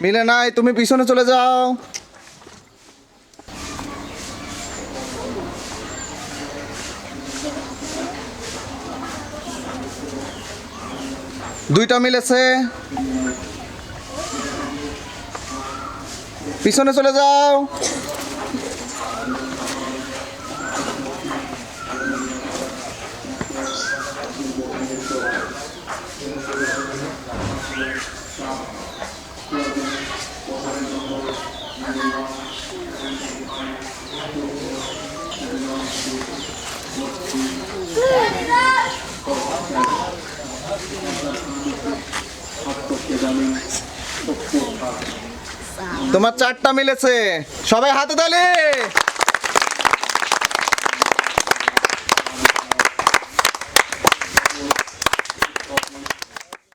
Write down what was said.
মিলে নাই, তুমি পিছনে চলে যাও। দুইটা মিলেছে, পিছনে চলে যাও। তোমার 4টা মিলেছে, সবাই হাতে তালি।